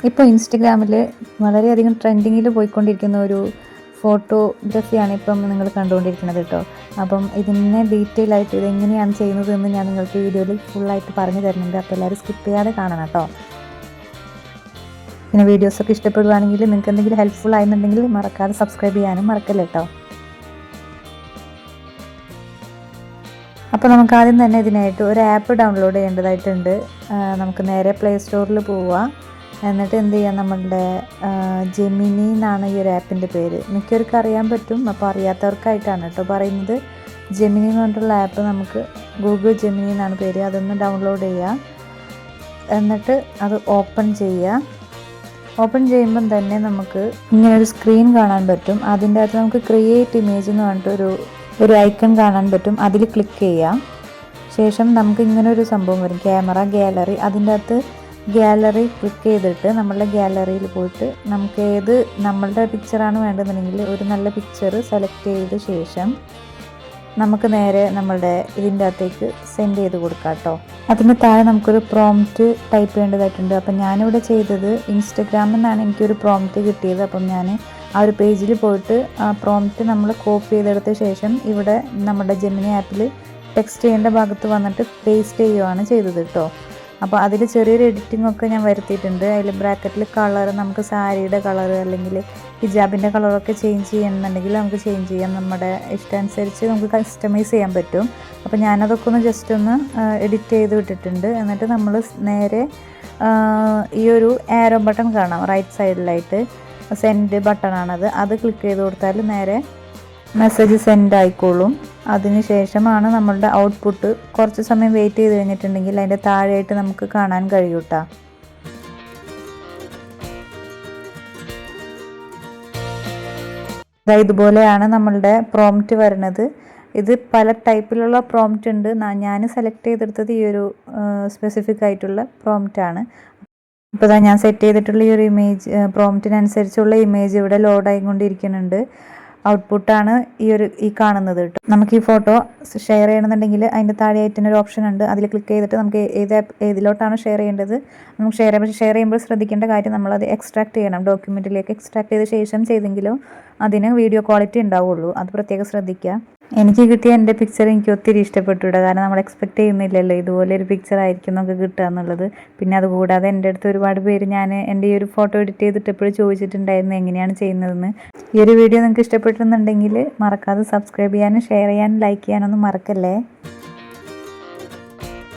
ഇപ്പോൾ ഇൻസ്റ്റഗ്രാമിൽ വളരെയധികം ട്രെൻഡിങ്ങിൽ പോയിക്കൊണ്ടിരിക്കുന്ന ഒരു ഫോട്ടോഗ്രഫിയാണ് ഇപ്പം നിങ്ങൾ കണ്ടുകൊണ്ടിരിക്കുന്നത് കേട്ടോ. അപ്പം ഇതിനെ ഡീറ്റെയിൽ ആയിട്ട് ഇതെങ്ങനെയാണ് ചെയ്യുന്നത് എന്ന് ഞാൻ നിങ്ങൾക്ക് ഈ വീഡിയോയിൽ ഫുള്ളായിട്ട് പറഞ്ഞു തരുന്നുണ്ട്. അപ്പോൾ എല്ലാവരും സ്കിപ്പ് ചെയ്യാതെ കാണണം കേട്ടോ. പിന്നെ വീഡിയോസൊക്കെ ഇഷ്ടപ്പെടുകയാണെങ്കിൽ നിങ്ങൾക്ക് എന്തെങ്കിലും ഹെൽപ്ഫുൾ ആയിരുന്നുണ്ടെങ്കിൽ മറക്കാതെ സബ്സ്ക്രൈബ് ചെയ്യാനും മറക്കല്ല കേട്ടോ. അപ്പോൾ നമുക്ക് ആദ്യം തന്നെ ഇതിനായിട്ട് ഒരു ആപ്പ് ഡൗൺലോഡ് ചെയ്യേണ്ടതായിട്ടുണ്ട്. നമുക്ക് നേരെ പ്ലേ സ്റ്റോറിൽ പോവുക. എന്നിട്ട് എന്ത് ചെയ്യുക, നമ്മളുടെ ജെമിനി എന്നാണ് ഈ ഒരു ആപ്പിൻ്റെ പേര്. മിക്കവർക്കും അറിയാൻ പറ്റും, അപ്പോൾ അറിയാത്തവർക്കായിട്ടാണ് കേട്ടോ പറയുന്നത്. ജെമിനി എന്ന് പറഞ്ഞിട്ടുള്ള ആപ്പ് നമുക്ക് ഗൂഗിൾ ജെമിനി എന്നാണ് പേര്. അതൊന്ന് ഡൗൺലോഡ് ചെയ്യുക. എന്നിട്ട് അത് ഓപ്പൺ ചെയ്യുക. ഓപ്പൺ ചെയ്യുമ്പം തന്നെ നമുക്ക് ഇങ്ങനൊരു സ്ക്രീൻ കാണാൻ പറ്റും. അതിൻ്റെ അകത്ത് നമുക്ക് ക്രിയേറ്റ് ഇമേജ് എന്ന് പറഞ്ഞിട്ടൊരു ഐക്കൺ കാണാൻ പറ്റും. അതിൽ ക്ലിക്ക് ചെയ്യാം. ശേഷം നമുക്ക് ഇങ്ങനൊരു സംഭവം വരും, ക്യാമറ ഗാലറി. അതിൻ്റെ അകത്ത് ഗാലറി ക്ലിക്ക് ചെയ്തിട്ട് നമ്മളുടെ ഗാലറിയിൽ പോയിട്ട് നമുക്ക് നമ്മളുടെ പിക്ചറാണ് വേണ്ടതെന്നുണ്ടെങ്കിൽ ഒരു നല്ല പിക്ചർ സെലക്ട് ചെയ്ത ശേഷം നമുക്ക് നേരെ നമ്മളുടെ ഇതിൻ്റെ അകത്തേക്ക് സെൻഡ് ചെയ്ത് കൊടുക്കാം കേട്ടോ. അതിന് താഴെ നമുക്കൊരു പ്രോംപ്റ്റ് ടൈപ്പ് ചെയ്യേണ്ടതായിട്ടുണ്ട്. അപ്പം ഞാനിവിടെ ചെയ്തത് ഇൻസ്റ്റഗ്രാമിൽ നിന്നാണ് എനിക്കൊരു പ്രോംപ്റ്റ് കിട്ടിയത്. അപ്പം ഞാൻ ആ ഒരു പേജിൽ പോയിട്ട് ആ പ്രോംപ്റ്റ് നമ്മൾ കോപ്പി ചെയ്തെടുത്ത ശേഷം ഇവിടെ നമ്മുടെ ജെമിനി ആപ്പിൽ ടെക്സ്റ്റ് ചെയ്യേണ്ട ഭാഗത്ത് വന്നിട്ട് പേസ്റ്റ് ചെയ്യുകയാണ് ചെയ്തത് കേട്ടോ. അപ്പോൾ അതിൽ ചെറിയൊരു എഡിറ്റിംഗ് ഒക്കെ ഞാൻ വരുത്തിയിട്ടുണ്ട്. അതിൽ ബ്രാക്കറ്റിൽ കളർ, നമുക്ക് സാരിയുടെ കളർ അല്ലെങ്കിൽ ഹിജാബിൻ്റെ കളറൊക്കെ ചേഞ്ച് ചെയ്യണമെന്നുണ്ടെങ്കിൽ നമുക്ക് ചേഞ്ച് ചെയ്യാം. നമ്മുടെ ഇഷ്ടമനുസരിച്ച് നമുക്ക് കസ്റ്റമൈസ് ചെയ്യാൻ പറ്റും. അപ്പോൾ ഞാനതൊക്കെ ഒന്ന് ജസ്റ്റ് ഒന്ന് എഡിറ്റ് ചെയ്ത് വിട്ടിട്ടുണ്ട്. എന്നിട്ട് നമ്മൾ നേരെ ഈ ഒരു ആരോ ബട്ടൺ കാണാം റൈറ്റ് സൈഡിലായിട്ട്, സെൻഡ് ബട്ടണാണത്. അത് ക്ലിക്ക് ചെയ്ത് കൊടുത്താൽ നേരെ മെസ്സേജ് സെൻഡ് ആയിക്കോളും. അതിന് ശേഷമാണ് നമ്മളുടെ ഔട്ട്പുട്ട്. കുറച്ച് സമയം വെയിറ്റ് ചെയ്ത് കഴിഞ്ഞിട്ടുണ്ടെങ്കിൽ അതിൻ്റെ താഴെയായിട്ട് നമുക്ക് കാണാൻ കഴിയും കേട്ടോ. ഇതുപോലെയാണ് നമ്മളുടെ പ്രോംപ്റ്റ് വരുന്നത്. ഇത് പല ടൈപ്പിലുള്ള പ്രോംപ്റ്റ് ഉണ്ട്. ഞാൻ സെലക്ട് ചെയ്തെടുത്തത് ഈ ഒരു സ്പെസിഫിക് ആയിട്ടുള്ള പ്രോംപ്റ്റാണ്. ഇപ്പോൾ ഞാൻ സെറ്റ് ചെയ്തിട്ടുള്ള ഈ ഒരു ഇമേജ് പ്രോംപ്റ്റിനനുസരിച്ചുള്ള ഇമേജ് ഇവിടെ ലോഡായിക്കൊണ്ടിരിക്കുന്നുണ്ട്. ഔട്ട്പുട്ടാണ് ഈ കാണുന്നത് കേട്ടോ. നമുക്ക് ഈ ഫോട്ടോ ഷെയർ ചെയ്യണമെന്നുണ്ടെങ്കിൽ അതിൻ്റെ താഴെയായിട്ട് ഒരു ഓപ്ഷൻ ഉണ്ട്. അതിൽ ക്ലിക്ക് ചെയ്തിട്ട് നമുക്ക് ഏതിലോട്ടാണ് ഷെയർ ചെയ്യേണ്ടത് നമുക്ക് ഷെയർ ചെയ്യുമ്പോൾ ശ്രദ്ധിക്കേണ്ട കാര്യം, നമ്മളത് എക്സ്ട്രാക്ട് ചെയ്യണം. ഡോക്യുമെൻറ്റിലേക്ക് എക്സ്ട്രാക്ട് ചെയ്ത ശേഷം ചെയ്തെങ്കിലും അതിന് വീഡിയോ ക്വാളിറ്റി ഉണ്ടാവുള്ളൂ. അത് പ്രത്യേകം ശ്രദ്ധിക്കുക. എനിക്ക് കിട്ടിയ എൻ്റെ പിക്ചർ എനിക്ക് ഒത്തിരി ഇഷ്ടപ്പെട്ടു കേട്ടോ. കാരണം നമ്മൾ എക്സ്പെക്ട് ചെയ്യുന്നില്ലല്ലോ ഇതുപോലെ ഒരു പിക്ചർ ആയിരിക്കും നമുക്ക് കിട്ടുക എന്നുള്ളത്. പിന്നെ അതുകൂടാതെ എൻ്റെ അടുത്ത് ഒരുപാട് പേര് എൻ്റെ ഈ ഒരു ഫോട്ടോ എഡിറ്റ് ചെയ്തിട്ട് എപ്പോഴും ചോദിച്ചിട്ടുണ്ടായിരുന്നു എങ്ങനെയാണ് ചെയ്യുന്നതെന്ന്. ഈ ഒരു വീഡിയോ നിങ്ങൾക്ക് ഇഷ്ടപ്പെട്ടിരുന്നുണ്ടെങ്കിൽ മറക്കാതെ സബ്സ്ക്രൈബ് ചെയ്യാനും ഷെയർ ചെയ്യാനും ലൈക്ക് ചെയ്യാനൊന്നും മറക്കല്ലേ.